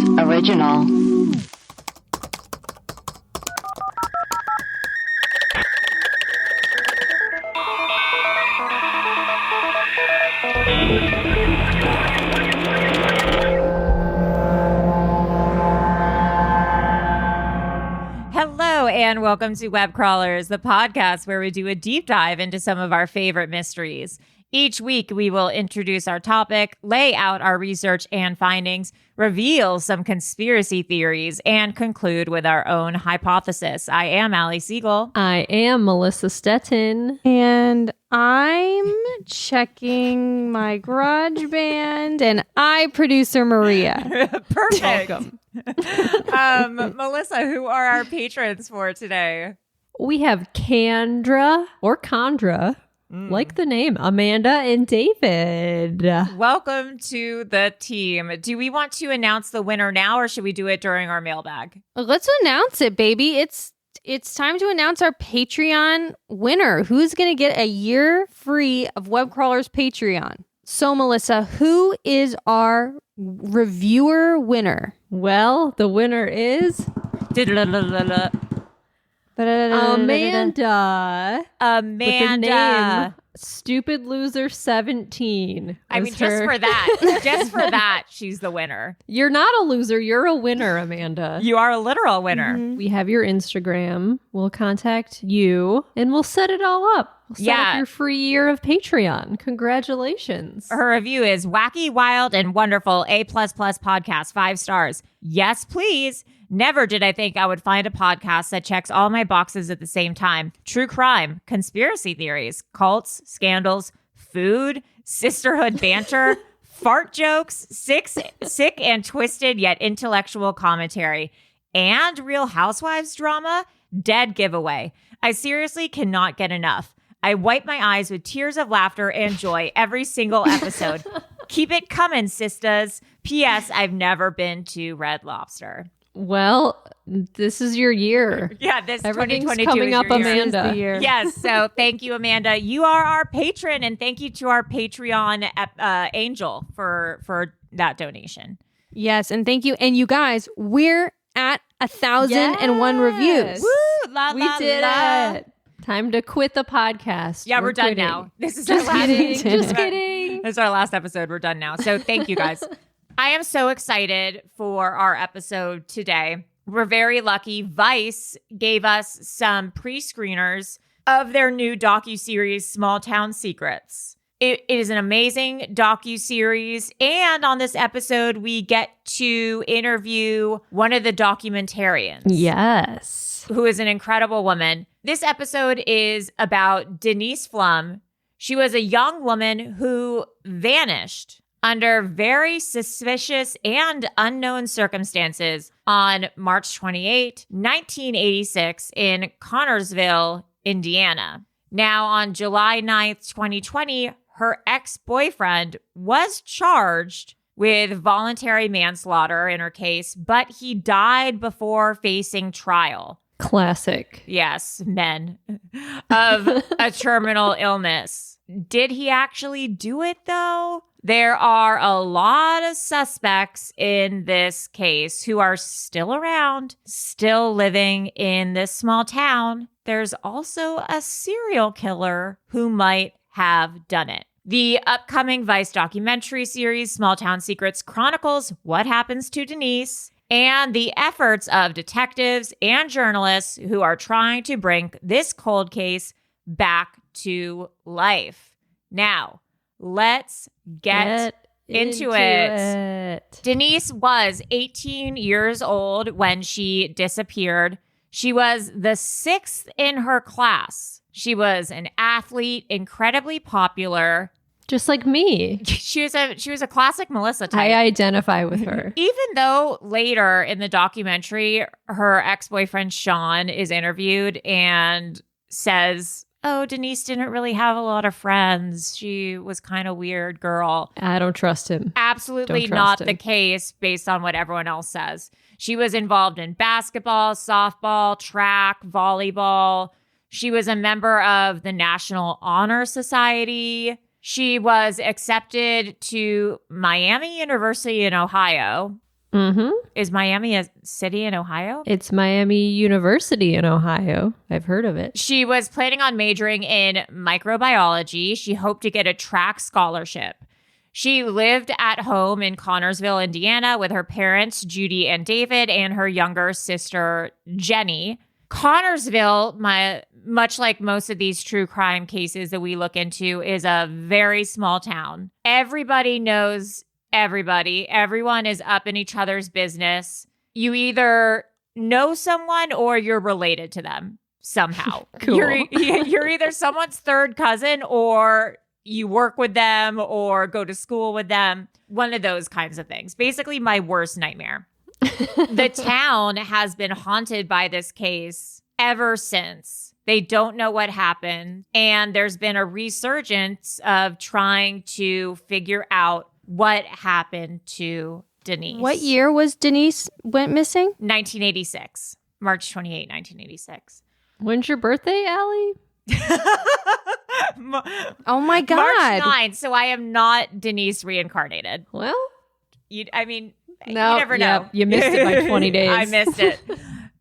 original. Hello and welcome to Web Crawlers, the podcast where we do a deep dive into some of our favorite mysteries. Each week, we will introduce our topic, lay out our research and findings, reveal some conspiracy theories, and conclude with our own hypothesis. I am Allie Siegel. I am Melissa Stettin. And I'm checking my GarageBand, and I, producer Maria. Perfect. Welcome. Melissa, who are our patrons for today? We have Candra, or Condra, like the name, Amanda and David. Welcome to the team. Do we want to announce the winner now, or should we do it during our mailbag? Let's announce it, baby. It's time to announce our Patreon winner. Who's going to get a year free of Web Crawlers Patreon? So, Melissa, who is our reviewer winner? Well, the winner is Amanda. With the name Stupid Loser 17. I mean, just for that, she's the winner. You're not a loser. You're a winner, Amanda. You are a literal winner. Mm-hmm. We have your Instagram. We'll contact you and we'll set it all up. We'll set up your free year of Patreon. Congratulations. Her review is wacky, wild, and wonderful. A++ podcast, 5 stars. Yes, please. Never did I think I would find a podcast that checks all my boxes at the same time. True crime, conspiracy theories, cults, scandals, food, sisterhood banter, fart jokes, sick and twisted yet intellectual commentary, and Real Housewives drama. Dead giveaway. I seriously cannot get enough. I wipe my eyes with tears of laughter and joy every single episode. Keep it coming, sisters. P.S. I've never been to Red Lobster. Well, this is your year. Yeah, this Everything's 2022 coming is up, your year. Amanda. Yes, so thank you, Amanda. You are our patron, and thank you to our Patreon angel for that donation. Yes, and thank you. And you guys, we're at 1,001 reviews. Woo! We did it. Time to quit the podcast. Yeah, we're done quitting. now. This is Just our last. kidding. Just kidding. This is our last episode. We're done now. So thank you, guys. I am so excited for our episode today. We're very lucky. Vice gave us some pre-screeners of their new docuseries, Small Town Secrets. It is an amazing docuseries, and on this episode, we get to interview one of the documentarians. Yes. Who is an incredible woman. This episode is about Denise Pflum. She was a young woman who vanished under very suspicious and unknown circumstances on March 28, 1986 in Connersville, Indiana. Now, on July 9th, 2020, her ex-boyfriend was charged with voluntary manslaughter in her case, but he died before facing trial. Classic. Yes, men. Of a terminal illness. Did he actually do it, though? There are a lot of suspects in this case who are still around, still living in this small town. There's also a serial killer who might have done it. The upcoming Vice documentary series, Small Town Secrets, chronicles what happens to Denise and the efforts of detectives and journalists who are trying to bring this cold case back to life. Now, let's get into it. Denise was 18 years old when she disappeared. She was the 6th in her class. She was an athlete, incredibly popular. Just like me. She was a classic Melissa type. I identify with her. Even though later in the documentary, her ex-boyfriend Sean is interviewed and says, oh, Denise didn't really have a lot of friends. She was kind of weird girl. I don't trust him. Absolutely not the case based on what everyone else says. She was involved in basketball, softball, track, volleyball. She was a member of the National Honor Society. She was accepted to Miami University in Ohio. Mm-hmm. Is Miami a city in Ohio? It's Miami University in Ohio. I've heard of it. She was planning on majoring in microbiology. She hoped to get a track scholarship. She lived at home in Connersville, Indiana, with her parents, Judy and David, and her younger sister, Jenny. Connersville, much like most of these true crime cases that we look into, is a very small town. Everybody knows everybody. Everyone is up in each other's business. You either know someone or you're related to them somehow. Cool. You're either someone's third cousin or you work with them or go to school with them. One of those kinds of things. Basically, my worst nightmare. The town has been haunted by this case ever since. They don't know what happened. And there's been a resurgence of trying to figure out what happened to Denise. What year was Denise went missing? 1986. March 28, 1986. When's your birthday, Allie? Oh my God. March 9. So I am not Denise reincarnated. Well, You no, never know. You missed it by 20 days. I missed it.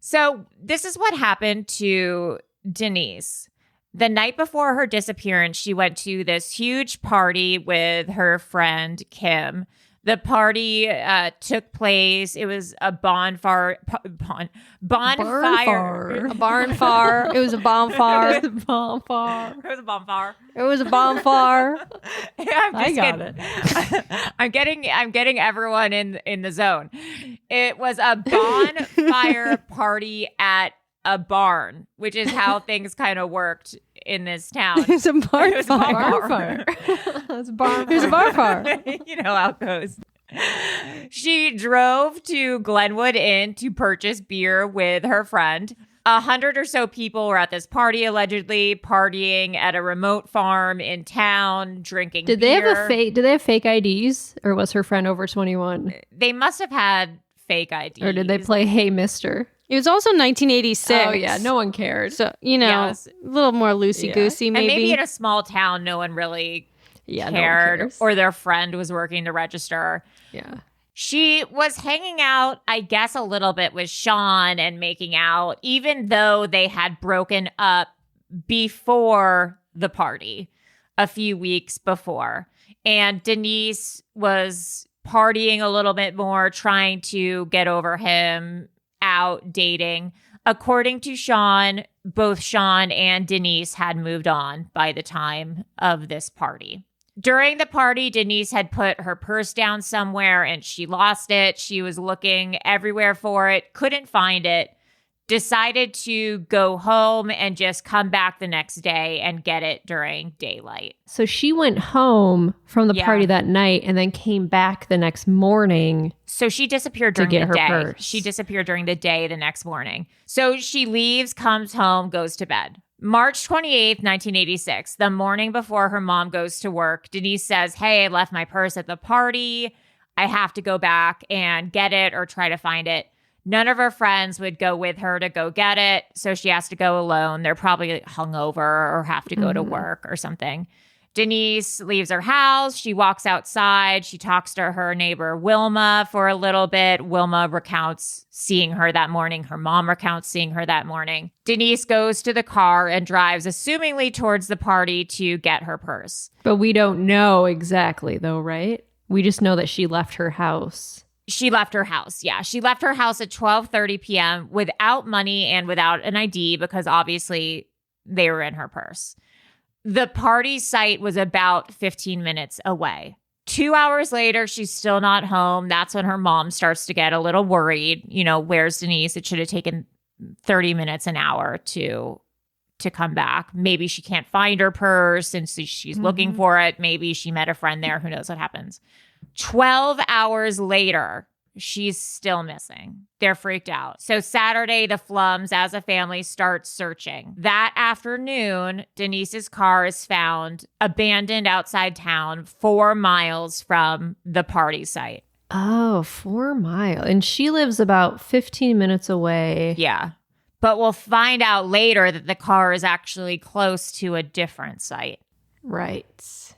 So this is what happened to Denise. The night before her disappearance, she went to this huge party with her friend, Kim. The party took place. It was a bonfire. A barn fire. It was a bonfire. It was a bonfire. It was a bonfire. It was a bonfire. I got it. I'm getting everyone in the zone. It was a bonfire party at a barn, which is how things kind of worked in this town. It was a barn It was a fire. bonfire. It was a barn It was a barn fire. You know how it goes. She drove to Glenwood Inn to purchase beer with her friend. 100 or so people were at this party, allegedly partying at a remote farm in town, drinking Did beer. they have fake IDs, or was her friend over 21? They must have had fake IDs. Or did they play Hey Mister? It was also 1986. Oh yeah, no one cared. So, you know, Yes. a little more loosey-goosey And maybe. maybe in a small town, no one really Yeah, no one cared, cares. or their friend was working to register. Yeah. She was hanging out, I guess, a little bit with Sean and making out, even though they had broken up before the party a few weeks before. And Denise was partying a little bit more, trying to get over him, out dating. According to Sean, both Sean and Denise had moved on by the time of this party. During the party, Denise had put her purse down somewhere and she lost it. She was looking everywhere for it, couldn't find it, decided to go home and just come back the next day and get it during daylight. So she went home from the Yeah. party that night and then came back the next morning. So she disappeared To during get the her day. purse. She disappeared during the day the next morning. So she leaves, comes home, goes to bed. March 28th, 1986, the morning before her mom goes to work, Denise says, "Hey, I left my purse at the party. I have to go back and get it or try to find it." None of her friends would go with her to go get it, so she has to go alone. They're probably hungover or have to go to work or something. Denise leaves her house. She walks outside. She talks to her neighbor, Wilma, for a little bit. Wilma recounts seeing her that morning. Her mom recounts seeing her that morning. Denise goes to the car and drives, assumingly towards the party, to get her purse. But we don't know exactly, though, right? We just know that she left her house. She left her house. Yeah, she left her house at 12:30 p.m. without money and without an ID because obviously they were in her purse. The party site was about 15 minutes away. 2 hours later, she's still not home. That's when her mom starts to get a little worried. You know, where's Denise? It should have taken 30 minutes, an hour to come back. Maybe she can't find her purse and so she's looking for it. Maybe she met a friend there. Who knows what happens? 12 hours later, she's still missing. They're freaked out. So Saturday, the Pflums, as a family, start searching. That afternoon, Denise's car is found abandoned outside town 4 miles from the party site. Oh, 4 miles. And she lives about 15 minutes away. Yeah. But we'll find out later that the car is actually close to a different site. Right.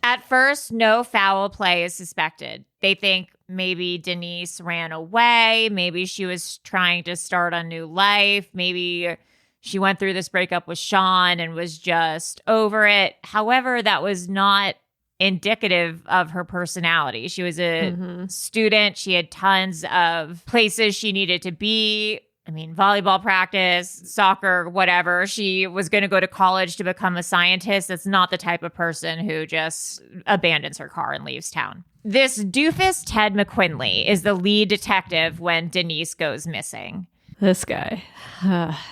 At first, no foul play is suspected. They think maybe Denise ran away. Maybe she was trying to start a new life. Maybe she went through this breakup with Sean and was just over it. However, that was not indicative of her personality. She was a student. She had tons of places she needed to be. I mean, volleyball practice, soccer, whatever. She was going to go to college to become a scientist. That's not the type of person who just abandons her car and leaves town. This doofus Ted McQuinley is the lead detective when Denise goes missing. This guy.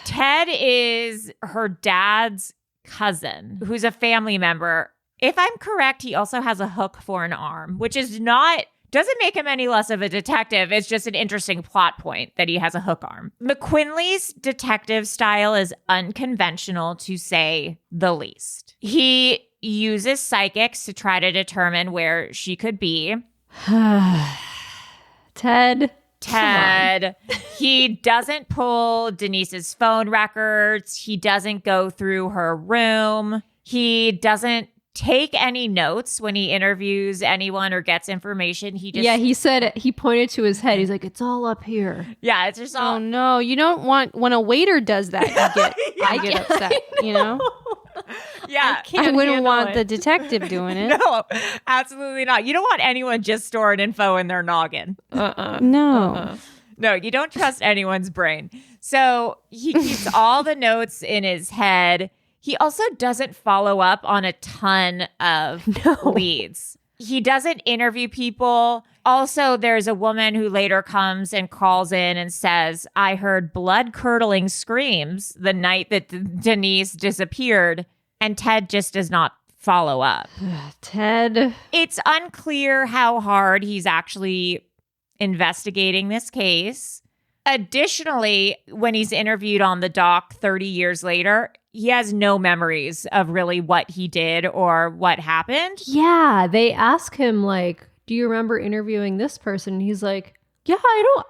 Ted is her dad's cousin, who's a family member. If I'm correct, he also has a hook for an arm, which is doesn't make him any less of a detective. It's just an interesting plot point that he has a hook arm. McQuinley's detective style is unconventional, to say the least. He uses psychics to try to determine where she could be. Ted. He doesn't pull Denise's phone records. He doesn't go through her room. He doesn't take any notes when he interviews anyone or gets information. He said, he pointed to his head. He's like, it's all up here. Yeah, it's just all. Oh no, you don't want, when a waiter does that, I get upset, you know? Yeah. I wouldn't want the detective doing it. No, absolutely not. You don't want anyone just storing info in their noggin. No. No, you don't trust anyone's brain. So he keeps all the notes in his head. He also doesn't follow up on a ton of leads. He doesn't interview people. Also, there's a woman who later comes and calls in and says, I heard blood-curdling screams the night that Denise disappeared, and Ted just does not follow up. Ted. It's unclear how hard he's actually investigating this case. Additionally, when he's interviewed on the dock 30 years later, he has no memories of really what he did or what happened. Yeah, they ask him, like, do you remember interviewing this person? And he's like, yeah,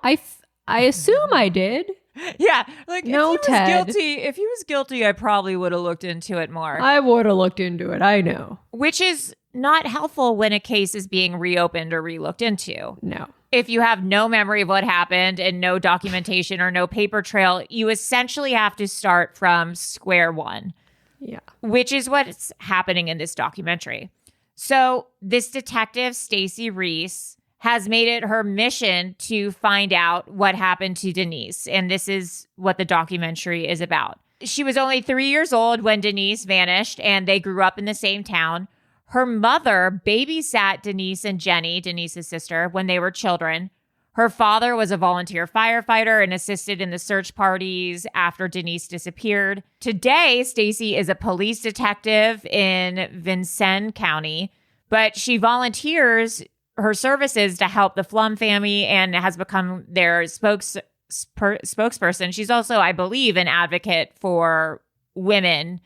I assume I did. Yeah, like, no, if he was guilty, I probably would have looked into it more. I would have looked into it, I know. Which is not helpful when a case is being reopened or re-looked into. No. If you have no memory of what happened and no documentation or no paper trail, you essentially have to start from square one. Yeah. Which is what's happening in this documentary. So this detective, Stacey Reese, has made it her mission to find out what happened to Denise. And this is what the documentary is about. She was only 3 years old when Denise vanished, and they grew up in the same town. Her mother babysat Denise and Jenny, Denise's sister, when they were children. Her father was a volunteer firefighter and assisted in the search parties after Denise disappeared. Today, Stacey is a police detective in Vincennes County, but she volunteers her services to help the Pflum family and has become their spokesperson. She's also, I believe, an advocate for women,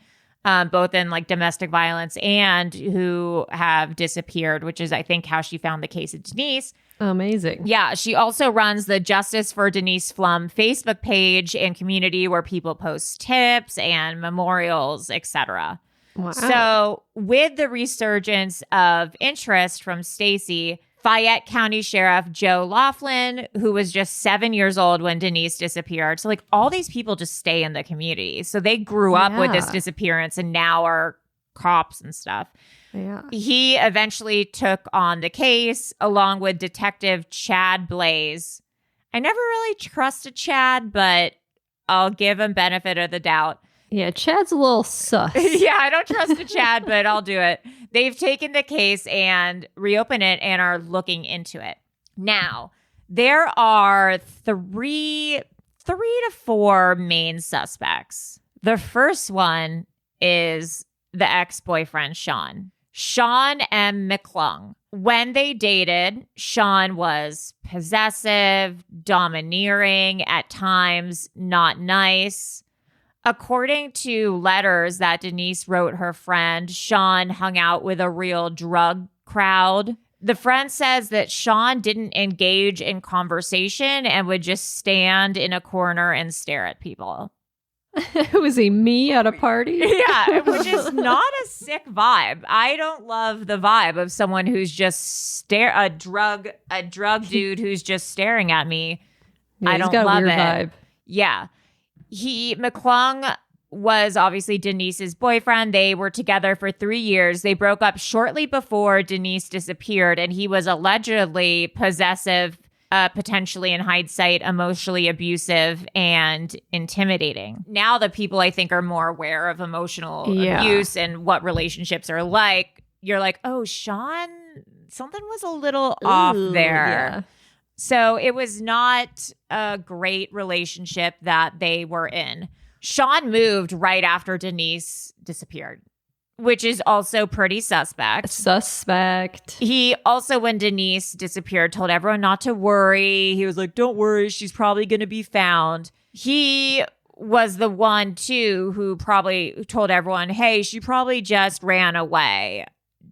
both in like domestic violence and who have disappeared, which is, I think, how she found the case of Denise. Amazing. Yeah. She also runs the Justice for Denise Pflum Facebook page and community where people post tips and memorials, etc. Wow. So with the resurgence of interest from Stacey, Fayette County Sheriff Joe Laughlin, who was just 7 years old when Denise disappeared. So like all these people just stay in the community. So they grew up with this disappearance and now are cops and stuff. Yeah. He eventually took on the case along with Detective Chad Blaze. I never really trusted Chad, but I'll give him benefit of the doubt. Yeah, Chad's a little sus. Yeah, I don't trust the Chad, but I'll do it. They've taken the case and reopened it and are looking into it. Now, there are three to four main suspects. The first one is the ex-boyfriend, Sean M. McClung. When they dated, Sean was possessive, domineering, at times not nice. According to letters that Denise wrote her friend, Sean hung out with a real drug crowd. The friend says that Sean didn't engage in conversation and would just stand in a corner and stare at people. Was he me at a party? Yeah, which is not a sick vibe. I don't love the vibe of someone who's just a drug dude who's just staring at me. Yeah, I don't he's got love a weird it. vibe. Yeah. McClung was obviously Denise's boyfriend. They were together for 3 years. They broke up shortly before Denise disappeared, and he was allegedly possessive, potentially in hindsight, emotionally abusive and intimidating. Now the people I think are more aware of emotional abuse and what relationships are like. You're like, oh, Sean, something was a little off there. Yeah. So it was not a great relationship that they were in. Sean moved right after Denise disappeared, which is also pretty suspect. He also, when Denise disappeared, told everyone not to worry. He was like, don't worry, she's probably going to be found. He was the one, too, who probably told everyone, hey, she probably just ran away.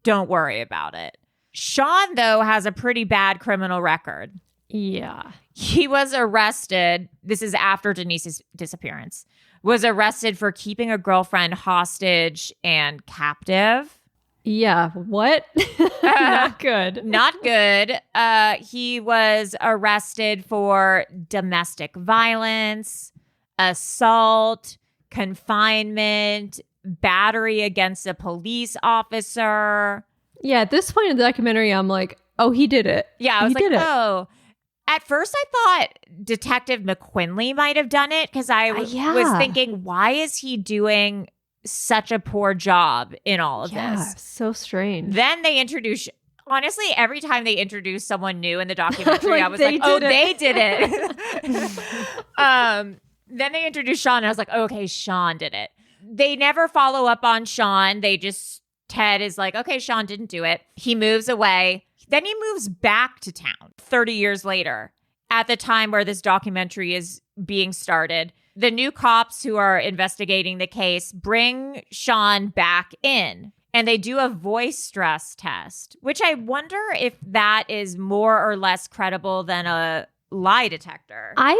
Don't worry about it. Sean, though, has a pretty bad criminal record. Yeah. He was arrested. This is after Denise's disappearance. Was arrested for keeping a girlfriend hostage and captive. Yeah. What? Not good. Not good. He was arrested for domestic violence, assault, confinement, battery against a police officer. Yeah. At this point in the documentary, I'm like, oh, he did it. Yeah, I was he like, oh. At first, I thought Detective McQuinley might have done it because I was thinking, why is he doing such a poor job in all of this? So strange. Then they introduced, honestly, every time they introduced someone new in the documentary, like, I was like, oh, they did it. Then they introduced Sean, and I was like, oh, okay, Sean did it. They never follow up on Sean. Ted is like, okay, Sean didn't do it. He moves away. Then he moves back to town 30 years later at the time where this documentary is being started. The new cops who are investigating the case bring Sean back in and they do a voice stress test, which I wonder if that is more or less credible than a lie detector. I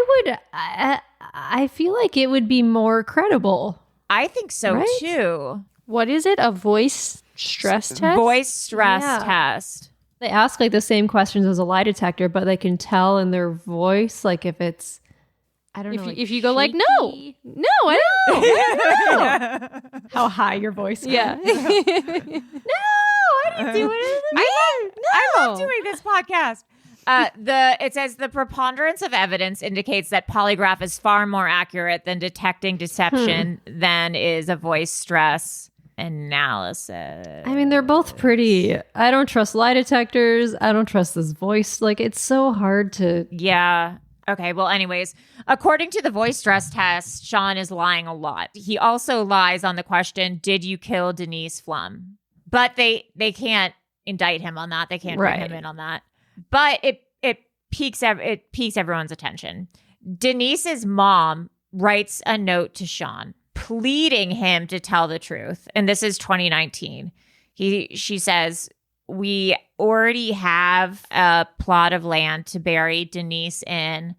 feel like it would be more credible. I think so, right? too. What is it? A voice stress test? Voice stress test. They ask like the same questions as a lie detector, but they can tell in their voice, like if it's, I don't know. If you go like, no, I don't know. How high your voice is. Yeah. No, I didn't do it. I love doing this podcast. It says the preponderance of evidence indicates that polygraph is far more accurate than detecting deception than is a voice stress analysis. I mean, they're both pretty. I don't trust lie detectors. I don't trust this voice. Like, it's so hard to. Yeah. Okay. Well, anyways, according to the voice stress test, Sean is lying a lot. He also lies on the question, did you kill Denise Pflum? But they can't indict him on that. They can't bring him in on that. But it piques everyone's attention. Denise's mom writes a note to Sean pleading him to tell the truth. And this is 2019. She says, we already have a plot of land to bury Denise in.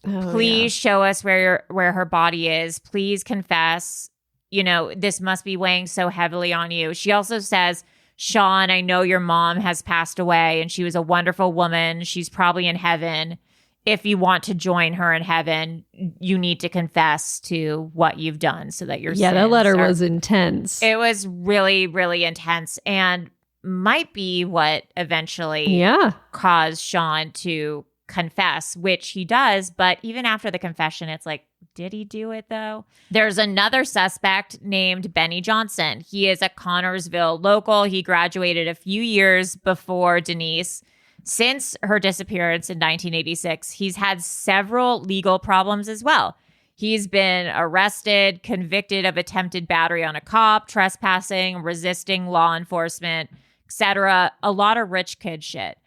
Please show us where her body is. Please confess. You know, this must be weighing so heavily on you. She also says, Sean, I know your mom has passed away and she was a wonderful woman. She's probably in heaven. If you want to join her in heaven, you need to confess to what you've done so that your sins that letter was intense. It was really, really intense and might be what eventually caused Sean to confess, which he does. But even after the confession, it's like, did he do it though? There's another suspect named Benny Johnson. He is a Connersville local. He graduated a few years before Denise. Since her disappearance in 1986, he's had several legal problems as well. He's been arrested, convicted of attempted battery on a cop, trespassing, resisting law enforcement, etc. A lot of rich kid shit.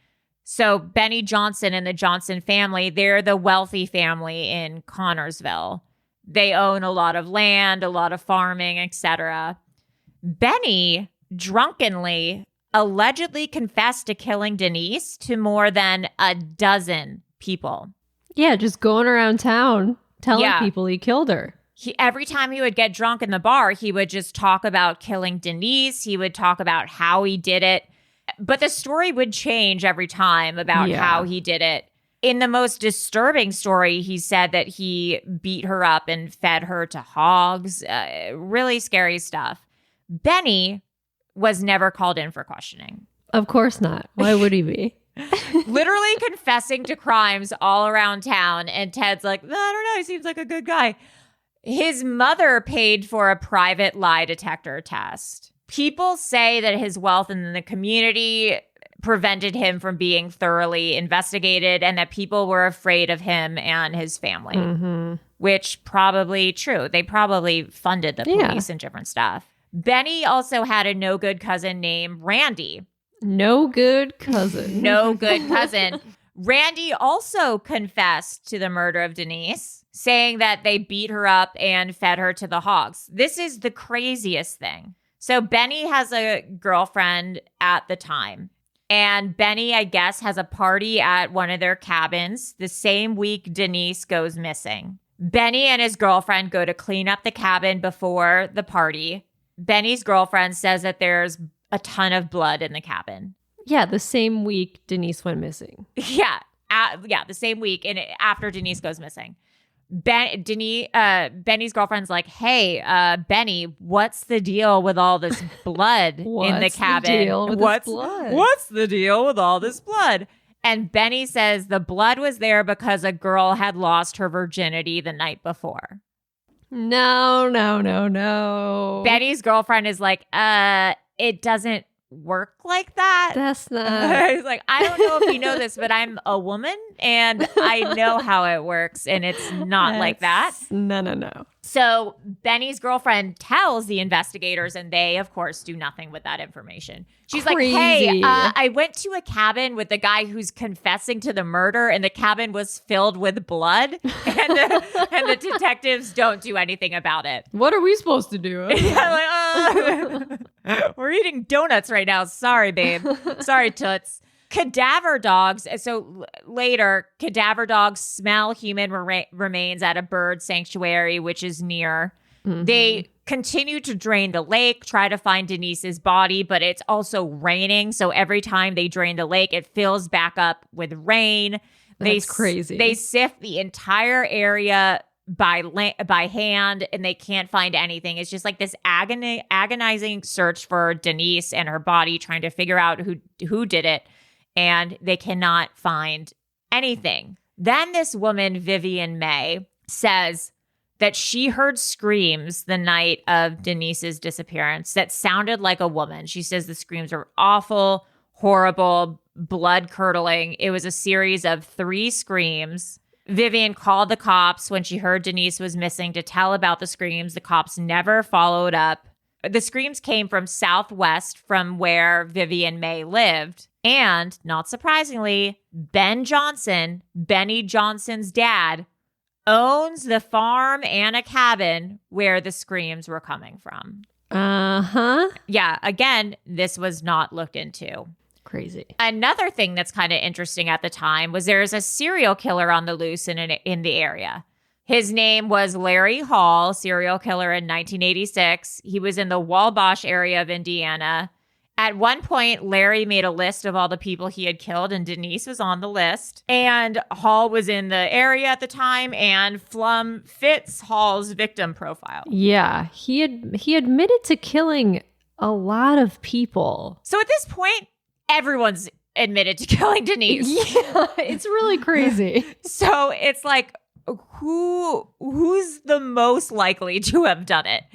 So Benny Johnson and the Johnson family, they're the wealthy family in Connersville. They own a lot of land, a lot of farming, etc. Benny drunkenly allegedly confessed to killing Denise to more than a dozen people. Yeah, just going around town telling people he killed her. Every time he would get drunk in the bar, he would just talk about killing Denise. He would talk about how he did it. But the story would change every time about how he did it. In the most disturbing story, he said that he beat her up and fed her to hogs. Really scary stuff. Benny was never called in for questioning. Of course not. Why would he be? Literally confessing to crimes all around town. And Ted's like, I don't know. He seems like a good guy. His mother paid for a private lie detector test. People say that his wealth in the community prevented him from being thoroughly investigated and that people were afraid of him and his family, which probably true. They probably funded the police and different stuff. Benny also had a no good cousin named Randy. No good cousin. No good cousin. Randy also confessed to the murder of Denise, saying that they beat her up and fed her to the hogs. This is the craziest thing. So Benny has a girlfriend at the time. And Benny, I guess, has a party at one of their cabins the same week Denise goes missing. Benny and his girlfriend go to clean up the cabin before the party. Benny's girlfriend says that there's a ton of blood in the cabin. Yeah, the same week Denise went missing. Yeah, the same week and after Denise goes missing. Benny's girlfriend's like, hey, Benny, what's the deal with all this blood in the cabin? What's the deal with all this blood? And Benny says the blood was there because a girl had lost her virginity the night before. No. Benny's girlfriend is like, it doesn't work like that. That's not. He's like, I don't know if you know this, but I'm a woman and I know how it works and it's not like that. No. So Benny's girlfriend tells the investigators and they, of course, do nothing with that information. She's Crazy. like, hey, I went to a cabin with the guy who's confessing to the murder and the cabin was filled with blood and the detectives don't do anything about it. What are we supposed to do? We're eating donuts right now. Sorry, babe. Sorry, Toots. Cadaver dogs. So later, cadaver dogs smell human remains at a bird sanctuary, which is near. They continue to drain the lake, try to find Denise's body, but it's also raining. So every time they drain the lake, it fills back up with rain. That's crazy. They sift the entire area by hand and they can't find anything. It's just like this agonizing search for Denise and her body, trying to figure out who did it. And they cannot find anything. Then this woman, Vivian May, says that she heard screams the night of Denise's disappearance that sounded like a woman. She says the screams were awful, horrible, blood-curdling. It was a series of 3 screams. Vivian called the cops when she heard Denise was missing to tell about the screams. The cops never followed up. The screams came from southwest from where Vivian May lived. And, not surprisingly, Ben Johnson, Benny Johnson's dad, owns the farm and a cabin where the screams were coming from. Yeah, again, this was not looked into. Crazy. Another thing that's kind of interesting at the time was there's a serial killer on the loose in the area. His name was Larry Hall, serial killer in 1986. He was in the Wabash area of Indiana. At one point, Larry made a list of all the people he had killed, and Denise was on the list. And Hall was in the area at the time, and Pflum fits Hall's victim profile. Yeah, he admitted to killing a lot of people. So at this point, everyone's admitted to killing Denise. Yeah, it's really crazy. So it's like, who's the most likely to have done it?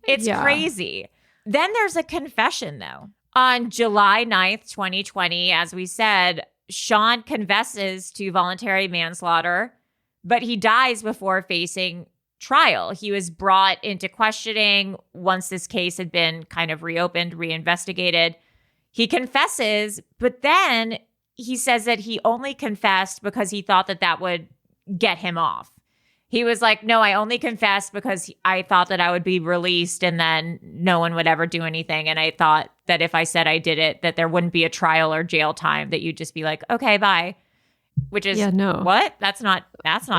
It's crazy. Then there's a confession, though. On July 9th, 2020, as we said, Sean confesses to voluntary manslaughter, but he dies before facing trial. He was brought into questioning once this case had been kind of reopened, reinvestigated. He confesses, but then he says that he only confessed because he thought that would get him off. He was like, no, I only confessed because I thought that I would be released and then no one would ever do anything. And I thought that if I said I did it, that there wouldn't be a trial or jail time, that you'd just be like, okay, bye. Which is, what? That's not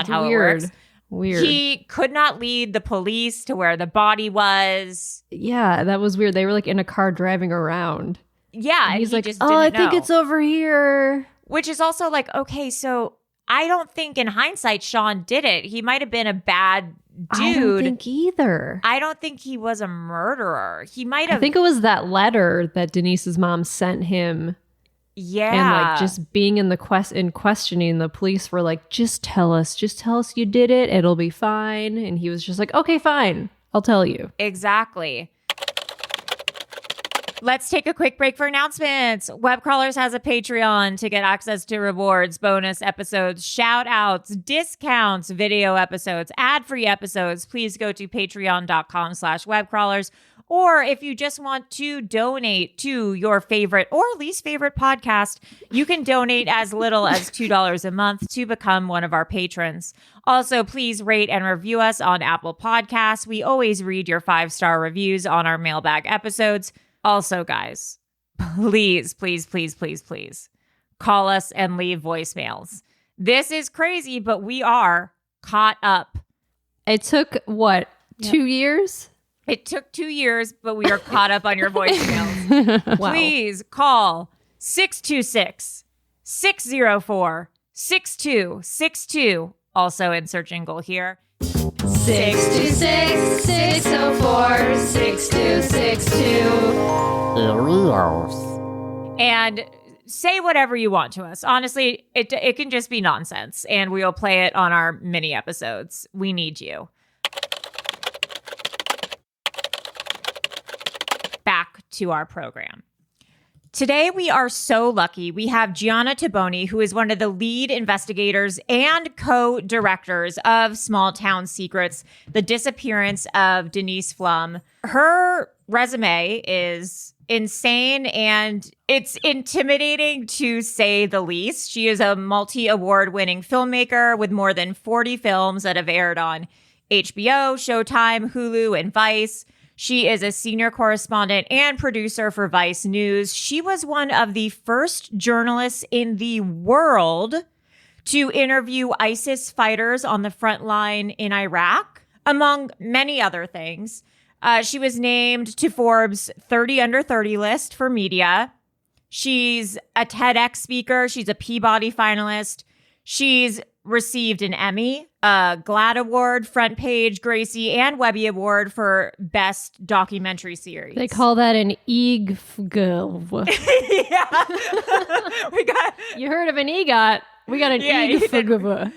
how weird. it works. Weird. He could not lead the police to where the body was. Yeah, that was weird. They were like in a car driving around. Yeah. And he's like, just I didn't think know. it's over here. Which is also like, okay, so I don't think in hindsight Sean did it. He might have been a bad dude. I don't think either. I don't think he was a murderer. He might have. I think it was that letter that Denise's mom sent him. Yeah. And like just being in the questioning, the police were like, just tell us you did it. It'll be fine. And he was just like, okay, fine. I'll tell you. Exactly. Let's take a quick break for announcements. Webcrawlers has a Patreon to get access to rewards, bonus episodes, shout outs, discounts, video episodes, ad-free episodes. Please go to patreon.com/webcrawlers. Or if you just want to donate to your favorite or least favorite podcast, you can donate as little as $2 a month to become one of our patrons. Also, please rate and review us on Apple Podcasts. We always read your 5-star reviews on our mailbag episodes. Also, guys, please, please, please, please, please call us and leave voicemails. This is crazy, but we are caught up. It took, what, 2 years? It took 2 years, but we are caught up on your voicemails. Wow. Please call 626-604-6262. Also insert jingle here. 626-604-6262. And say whatever you want to us. Honestly, it can just be nonsense, and we will play it on our mini episodes. We need you. Back to our program. Today, we are so lucky. We have Gianna Toboni, who is one of the lead investigators and co-directors of Small Town Secrets, the disappearance of Denise Pflum. Her resume is insane and it's intimidating to say the least. She is a multi-award winning filmmaker with more than 40 films that have aired on HBO, Showtime, Hulu, and Vice. She is a senior correspondent and producer for Vice News. She was one of the first journalists in the world to interview ISIS fighters on the front line in Iraq, among many other things. She was named to Forbes 30 Under 30 list for media. She's a TEDx speaker. She's a Peabody finalist. She's received an Emmy, a GLAAD Award, Front Page, Gracie, and Webby Award for Best Documentary Series. They call that an EGFG. Yeah. We got... You heard of an EGOT. We got an EGFG.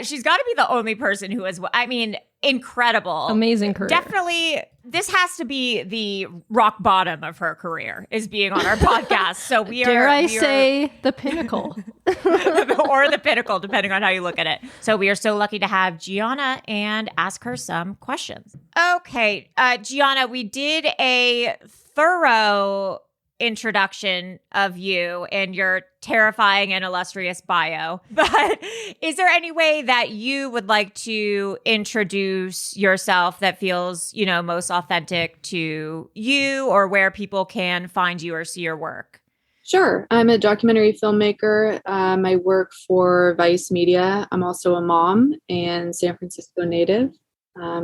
She's got to be the only person who has, I mean, incredible. Amazing career. Definitely, this has to be the rock bottom of her career, is being on our podcast. So we are... Dare I say the pinnacle. Or the pinnacle, depending on how you look at it. So we are so lucky to have Gianna and ask her some questions. Okay, Gianna, we did a thorough introduction of you and your terrifying and illustrious bio. But is there any way that you would like to introduce yourself that feels, most authentic to you, or where people can find you or see your work? Sure. I'm a documentary filmmaker. I work for Vice Media. I'm also a mom and San Francisco native. I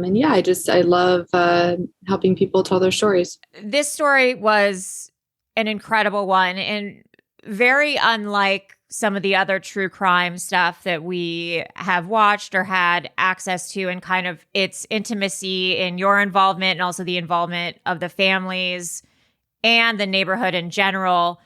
love helping people tell their stories. This story was an incredible one and very unlike some of the other true crime stuff that we have watched or had access to, and kind of its intimacy in your involvement and also the involvement of the families and the neighborhood in general.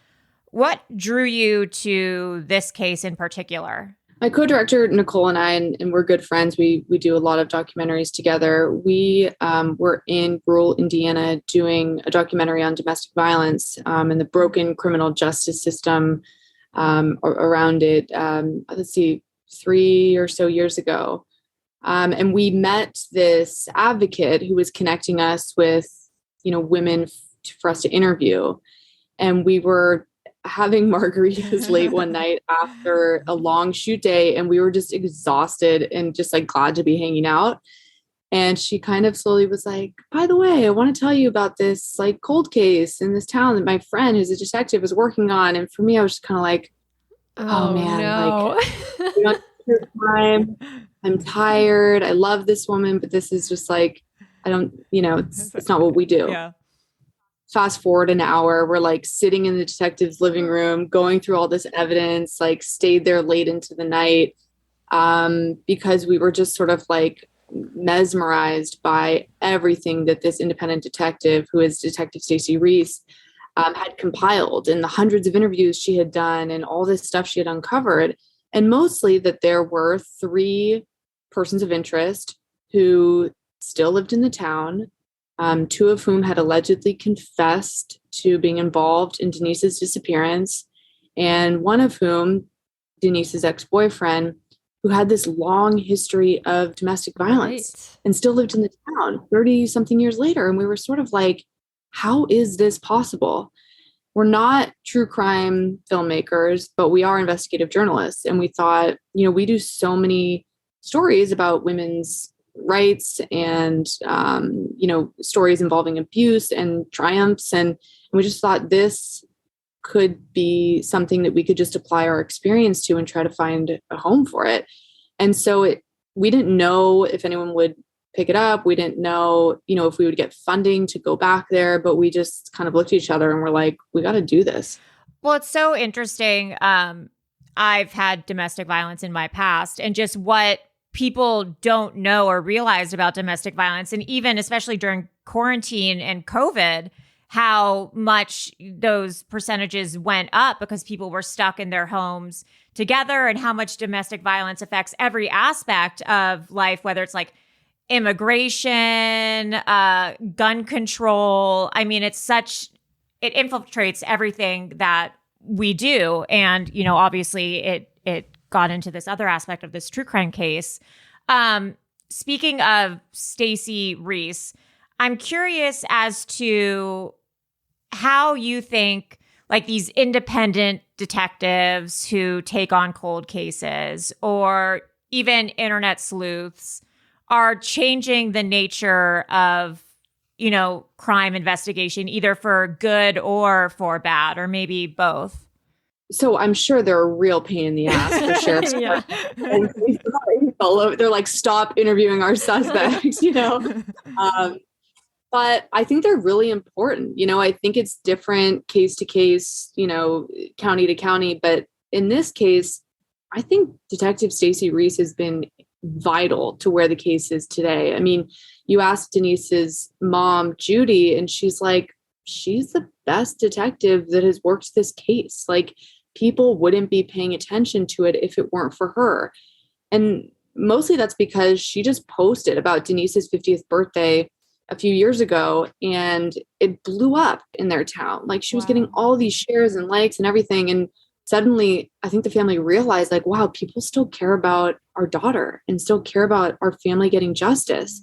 What drew you to this case in particular? My co-director, Nicole, and I, and we're good friends. We do a lot of documentaries together. We were in rural Indiana doing a documentary on domestic violence and the broken criminal justice system around it, 3 or so years ago. And we met this advocate who was connecting us with, women for us to interview. And we were having margaritas late one night after a long shoot day, and we were just exhausted and just like glad to be hanging out. And she kind of slowly was like, by the way, I want to tell you about this like cold case in this town that my friend who's a detective is working on. And for me, I was just kind of like, oh man, no. like, true crime. I'm tired. I love this woman, but this is just like, I don't, it's not what we do. Yeah. Fast forward an hour, we're like sitting in the detective's living room, going through all this evidence, like stayed there late into the night, because we were just sort of like mesmerized by everything that this independent detective, who is Detective Stacey Reese, had compiled, and the hundreds of interviews she had done and all this stuff she had uncovered. And mostly that there were 3 persons of interest who still lived in the town, 2 of whom had allegedly confessed to being involved in Denise's disappearance, and one of whom, Denise's ex-boyfriend, who had this long history of domestic violence and still lived in the town 30 something years later. And we were sort of like, how is this possible? We're not true crime filmmakers, but we are investigative journalists. And we thought, we do so many stories about women's rights and, stories involving abuse and triumphs. And we just thought this could be something that we could just apply our experience to and try to find a home for it. And so we didn't know if anyone would pick it up. We didn't know, if we would get funding to go back there, but we just kind of looked at each other and we're like, we got to do this. Well, it's so interesting. I've had domestic violence in my past, and just what people don't know or realize about domestic violence, and even especially during quarantine and COVID, how much those percentages went up because people were stuck in their homes together, and how much domestic violence affects every aspect of life, whether it's like immigration, gun control. I mean, it infiltrates everything that we do. And, obviously it got into this other aspect of this true crime case. Speaking of Stacey Reese, I'm curious as to how you think like these independent detectives who take on cold cases, or even internet sleuths, are changing the nature of, crime investigation, either for good or for bad, or maybe both. So I'm sure they're a real pain in the ass for sheriff's. Yeah. They're like, stop interviewing our suspects, But I think they're really important. I think it's different case to case, county to county. But in this case, I think Detective Stacey Reese has been vital to where the case is today. I mean, you asked Denise's mom, Judy, and she's like, she's the best detective that has worked this case. Like, people wouldn't be paying attention to it if it weren't for her. And mostly that's because she just posted about Denise's 50th birthday a few years ago, and it blew up in their town. Like, she was getting all these shares and likes and everything. And suddenly I think the family realized, like, wow, people still care about our daughter and still care about our family getting justice.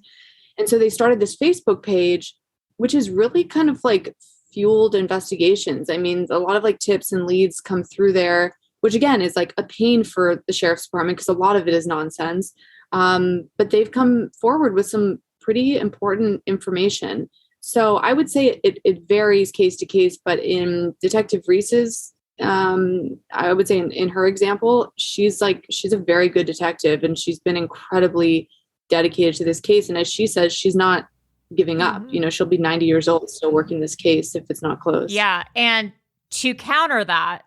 And so they started this Facebook page, which is really kind of like fueled investigations. I mean, a lot of like tips and leads come through there, which again is like a pain for the sheriff's department because a lot of it is nonsense. But they've come forward with some pretty important information. So I would say it varies case to case, but in Detective Reese's, I would say in her example, she's a very good detective, and she's been incredibly dedicated to this case. And as she says, she's not giving up. She'll be 90 years old still working this case if it's not closed. Yeah. And to counter that,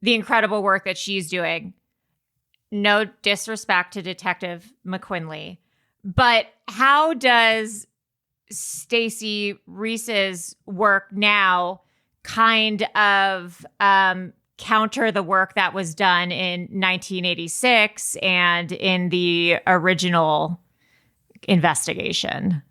the incredible work that she's doing, no disrespect to Detective McQuinley, but how does Stacey Reese's work now kind of counter the work that was done in 1986 and in the original investigation?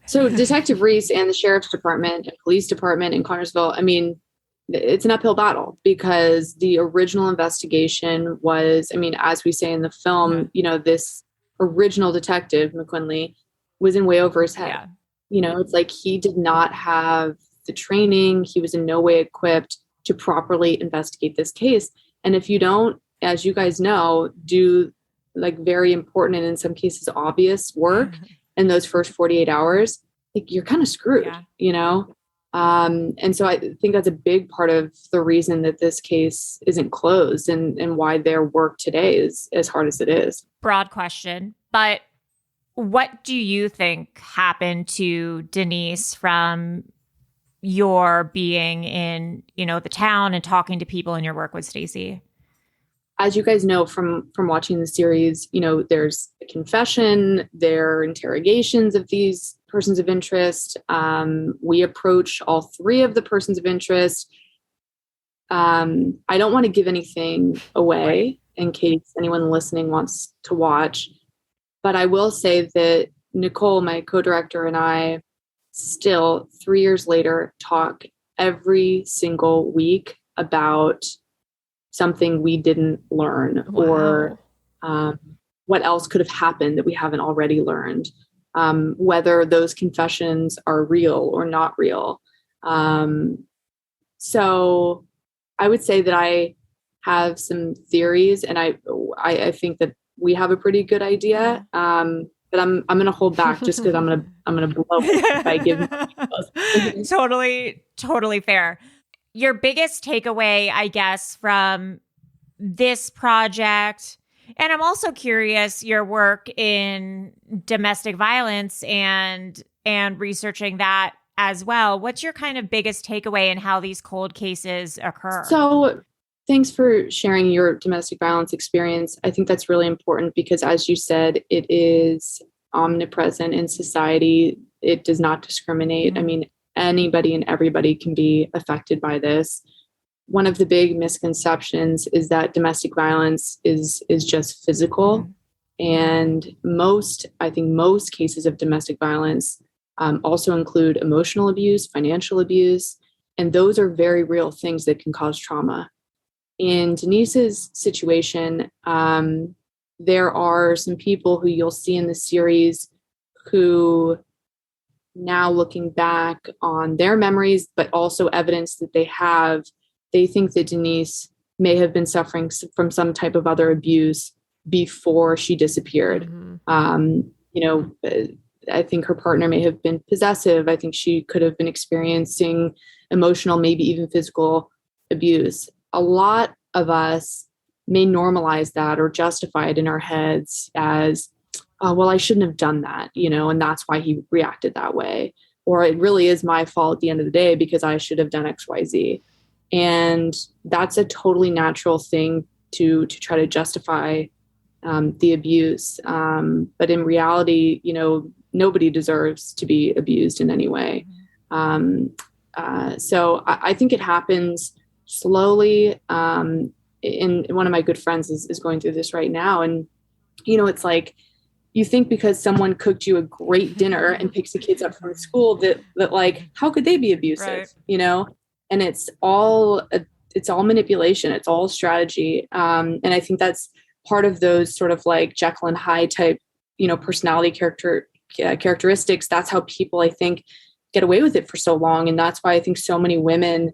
So Detective Reese and the sheriff's department and police department in Connersville, I mean, it's an uphill battle because the original investigation was, I mean, as we say in the film, this original detective, McQuinley, was in way over his head. Yeah. It's like he did not have the training. He was in no way equipped to properly investigate this case. And if you don't, as you guys know, do like very important and in some cases obvious work in those first 48 hours, like you're kind of screwed, And so I think that's a big part of the reason that this case isn't closed and why their work today is as hard as it is. Broad question, but what do you think happened to Denise from your being in, the town and talking to people in your work with Stacey? As you guys know from watching the series, there's a confession, there are interrogations of these persons of interest. We approach all three of the persons of interest. I don't want to give anything away in case anyone listening wants to watch, but I will say that Nicole, my co-director, and I still 3 years later talk every single week about something we didn't learn. Wow. Or what else could have happened that we haven't already learned, whether those confessions are real or not real. So I would say that I have some theories, and I think that we have a pretty good idea. But I'm going to hold back just because I'm going to blow it if I give. Totally fair. Your biggest takeaway, I guess, from this project, and I'm also curious your work in domestic violence and researching that as well. What's your kind of biggest takeaway in how these cold cases occur? So thanks for sharing your domestic violence experience. I think that's really important because, as you said, it is omnipresent in society. It does not discriminate. Mm-hmm. I mean, anybody and everybody can be affected by this. One of the big misconceptions is that domestic violence is just physical. Mm-hmm. And most cases of domestic violence also include emotional abuse, financial abuse, and those are very real things that can cause trauma. In Denise's situation, there are some people who you'll see in the series who, now looking back on their memories, but also evidence that they think that Denise may have been suffering from some type of other abuse before she disappeared. Mm-hmm. I think her partner may have been possessive. I think she could have been experiencing emotional, maybe even physical abuse. A lot of us may normalize that or justify it in our heads as, well, I shouldn't have done that, and that's why he reacted that way. Or it really is my fault at the end of the day because I should have done X, Y, Z. And that's a totally natural thing to try to justify the abuse. But in reality, nobody deserves to be abused in any way. So I think it happens slowly. And one of my good friends is going through this right now. And, it's like, you think because someone cooked you a great dinner and picks the kids up from school that like, how could they be abusive? Right. And it's all manipulation. It's all strategy. And I think that's part of those sort of like Jekyll and Hyde type, personality characteristics. That's how people, I think, get away with it for so long. And that's why I think so many women,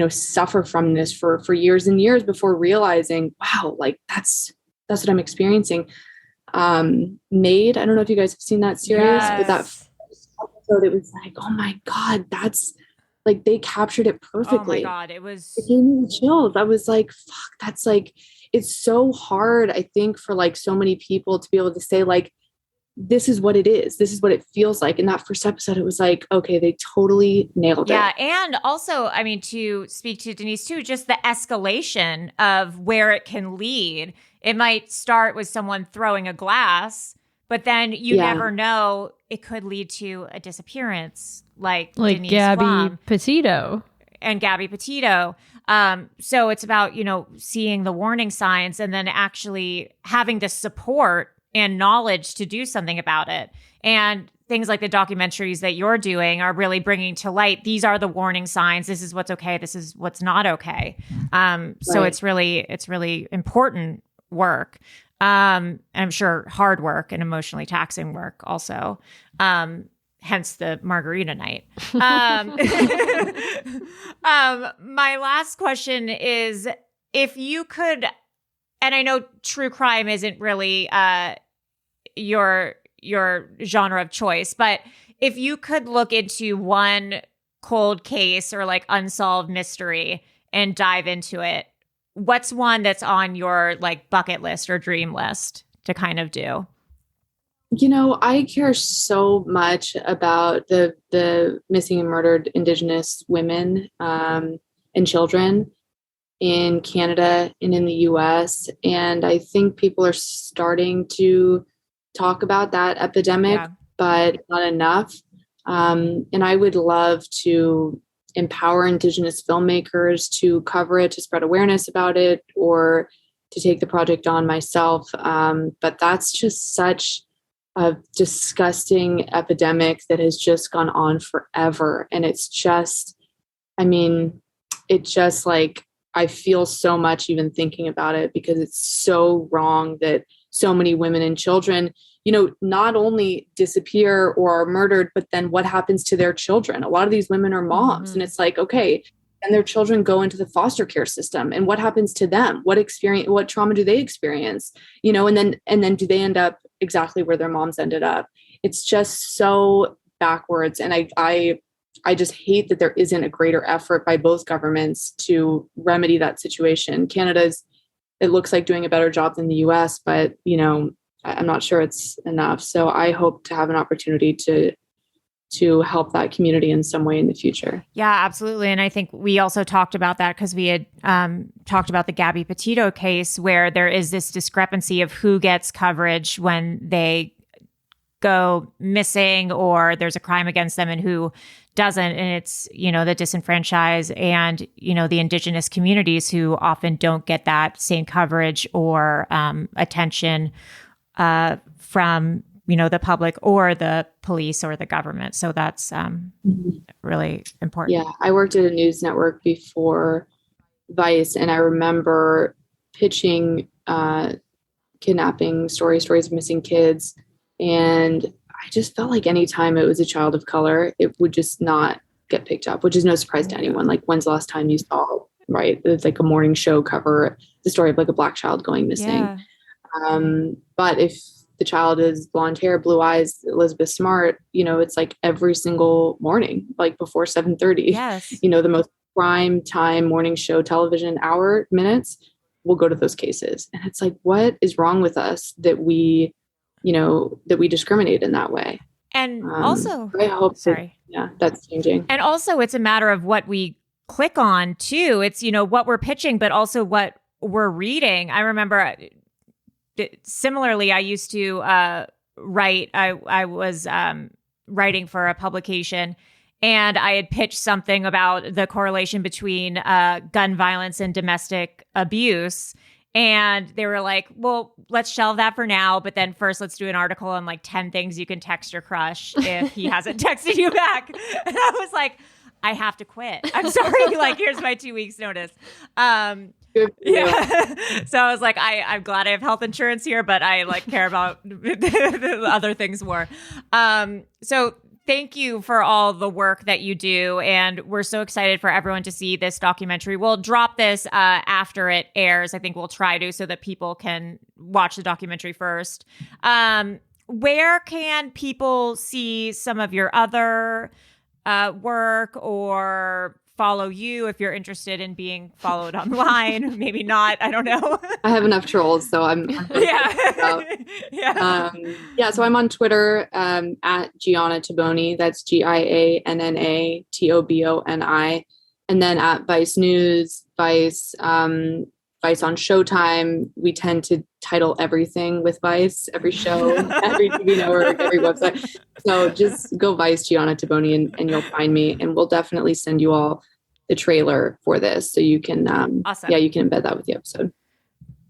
suffer from this for years and years before realizing, wow, like that's what I'm experiencing. Maid, I don't know if you guys have seen that series, yes. But that episode, it was like, oh my God, that's like, they captured it perfectly. Oh my God, it gave me the chills. I was like, fuck, that's like, it's so hard, I think, for like so many people to be able to say like, this is what it is. This is what it feels like. In that first episode, it was like, okay, they totally nailed it. Yeah. And also, I mean, to speak to Denise too, just the escalation of where it can lead. It might start with someone throwing a glass, but then you never know. It could lead to a disappearance like Denise Gabby Pflum. Petito. And Gabby Petito. So it's about, seeing the warning signs and then actually having the support and knowledge to do something about it. And things like the documentaries that you're doing are really bringing to light, these are the warning signs. This is what's okay. This is what's not okay. So it's really important work. I'm sure hard work and emotionally taxing work also. Hence the margarita night. My last question is, if you could, and I know true crime isn't really your genre of choice, but if you could look into one cold case or like unsolved mystery and dive into it, what's one that's on your like bucket list or dream list to kind of do? I care so much about the missing and murdered Indigenous women and children in Canada and in the US. And I think people are starting to talk about that epidemic, but not enough. And I would love to empower Indigenous filmmakers to cover it, to spread awareness about it, or to take the project on myself. But that's just such a disgusting epidemic that has just gone on forever. And it's just, like, I feel so much even thinking about it, because it's so wrong that so many women and children, not only disappear or are murdered, but then what happens to their children? A lot of these women are moms, and it's like, okay, and their children go into the foster care system, and what happens to them? What trauma do they experience? And then do they end up exactly where their moms ended up? It's just so backwards. And I just hate that there isn't a greater effort by both governments to remedy that situation. It looks like doing a better job than the US, but I'm not sure it's enough. So I hope to have an opportunity to help that community in some way in the future. Yeah, absolutely. And I think we also talked about that because we had talked about the Gabby Petito case, where there is this discrepancy of who gets coverage when they go missing or there's a crime against them and who doesn't. And it's, the disenfranchised and, the Indigenous communities who often don't get that same coverage or attention from, the public or the police or the government. So that's really important. Yeah. I worked at a news network before Vice, and I remember pitching kidnapping stories of missing kids. And I just felt like anytime it was a child of color, it would just not get picked up, which is no surprise to anyone. Like, when's the last time you saw, right? It's like a morning show cover the story of like a Black child going missing. Yeah. But if the child is blonde hair, blue eyes, Elizabeth Smart, it's like every single morning, like before 7:30, yes. The most prime time morning show television minutes, we'll go to those cases. And it's like, what is wrong with us that we discriminate in that way? And also, I hope that's changing. And also it's a matter of what we click on too. It's, what we're pitching, but also what we're reading. I remember similarly, I used to write, I was writing for a publication, and I had pitched something about the correlation between gun violence and domestic abuse. And they were like, well, let's shelve that for now. But then first, let's do an article on like 10 things you can text your crush if he hasn't texted you back. And I was like, I have to quit. I'm sorry. Like, here's my 2 weeks notice. Yeah. So I was like, I'm glad I have health insurance here, but I like care about the other things more. So thank you for all the work that you do. And we're so excited for everyone to see this documentary. We'll drop this after it airs. I think we'll try to, so that people can watch the documentary first. Where can people see some of your other work or follow you if you're interested in being followed online? Maybe not. I don't know. I have enough trolls, so I'm yeah. So I'm on Twitter at Gianna Toboni. That's GIANNA TOBONI, and then at Vice News, Vice on Showtime. We tend to title everything with Vice, every show, every TV network, every website. So just go Vice Gianna Toboni and you'll find me, and we'll definitely send you all the trailer for this, so you can awesome. You can embed that with the episode.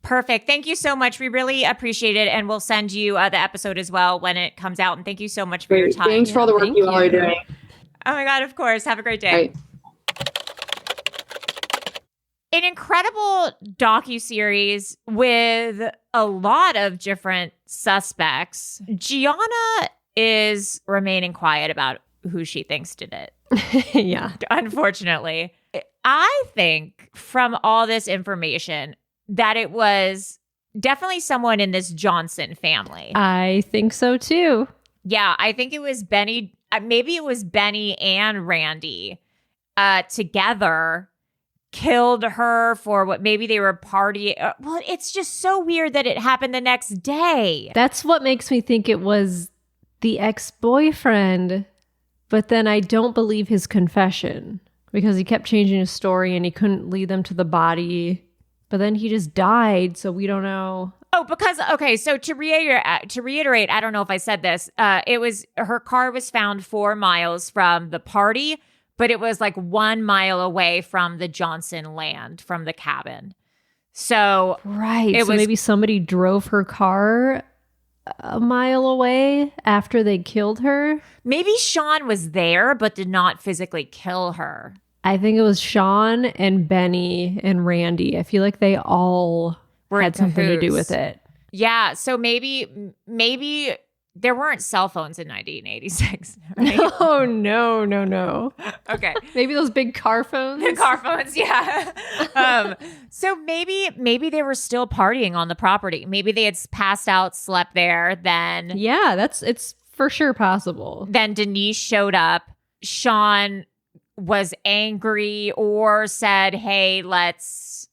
Perfect. Thank you so much. We really appreciate it, and we'll send you the episode as well when it comes out. And thank you so much for your time. Thanks for all the work you all are doing. Oh my God, of course. Have a great day. An incredible docuseries with a lot of different suspects. Gianna is remaining quiet about who she thinks did it. Yeah. Unfortunately. I think from all this information that it was definitely someone in this Johnson family. I think so too. Yeah, I think it was Benny maybe it was Benny and Randy together killed her for what maybe they were partying. Well, it's just so weird that it happened the next day. That's what makes me think it was the ex-boyfriend, but then I don't believe his confession because he kept changing his story and he couldn't lead them to the body. But then he just died, so we don't know. Oh, because, okay, so to reiterate, I don't know if I said this, her car was found 4 miles from the party, but it was like 1 mile away from the Johnson land, from the cabin. So right, so maybe somebody drove her car a mile away after they killed her? Maybe Sean was there, but did not physically kill her. I think it was Sean and Benny and Randy. I feel like they all had something to do with it. Yeah, so maybe there weren't cell phones in 1986, right? No. Okay. Maybe those big car phones? The car phones, yeah. So maybe they were still partying on the property. Maybe they had passed out, slept there, then... Yeah, it's for sure possible. Then Denise showed up. Sean was angry or said, hey, let's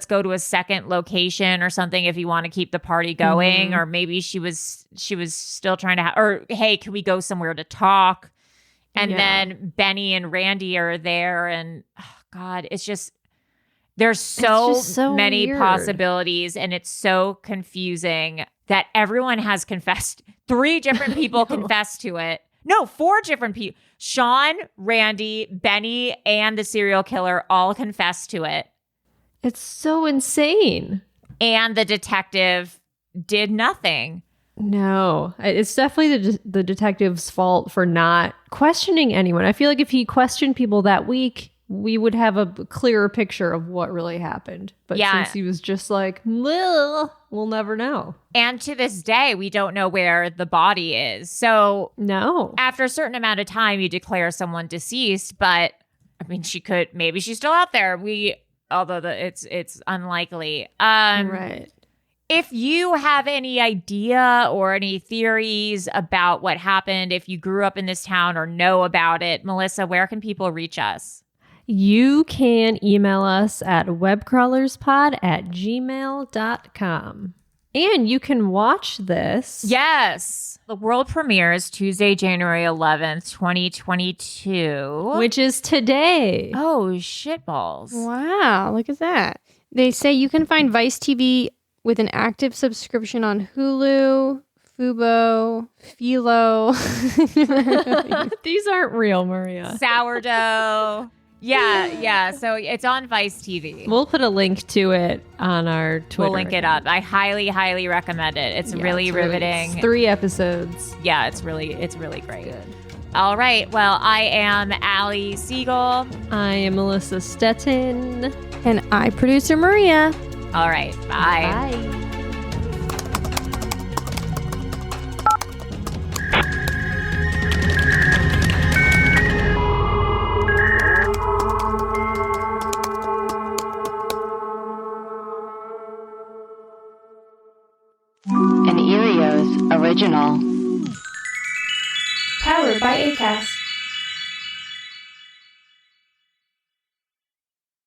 go to a second location or something if you want to keep the party going. Or maybe she was still trying to or hey, can we go somewhere to talk? And then Benny and Randy are there, and oh God, it's just there's so many weird possibilities, and it's so confusing that everyone has confessed. 3 different people confessed to it. No, 4 different people. Sean, Randy, Benny, and the serial killer all confessed to it. It's so insane. And the detective did nothing. No, it's definitely the detective's fault for not questioning anyone. I feel like if he questioned people that week, we would have a clearer picture of what really happened. But since he was just like, we'll never know. And to this day, we don't know where the body is. So no, after a certain amount of time, you declare someone deceased. But I mean, maybe she's still out there. Although it's unlikely. Right. If you have any idea or any theories about what happened, if you grew up in this town or know about it, Melissa, where can people reach us? You can email us at webcrawlerspod@gmail.com. And you can watch this. Yes. The world premieres Tuesday, January 11th, 2022. Which is today. Oh, shitballs. Wow, look at that. They say you can find Vice TV with an active subscription on Hulu, Fubo, Philo. These aren't real, Maria. Sourdough. Yeah. So it's on Vice TV. We'll put a link to it on our Twitter. We'll link it up. I highly, highly recommend it. It's really riveting. It's 3 episodes. Yeah, it's really great. Good. All right. Well, I am Allie Siegel. I am Melissa Stettin. And I, producer Maria. All right. Bye. Bye. An Erios original. Powered by Acast.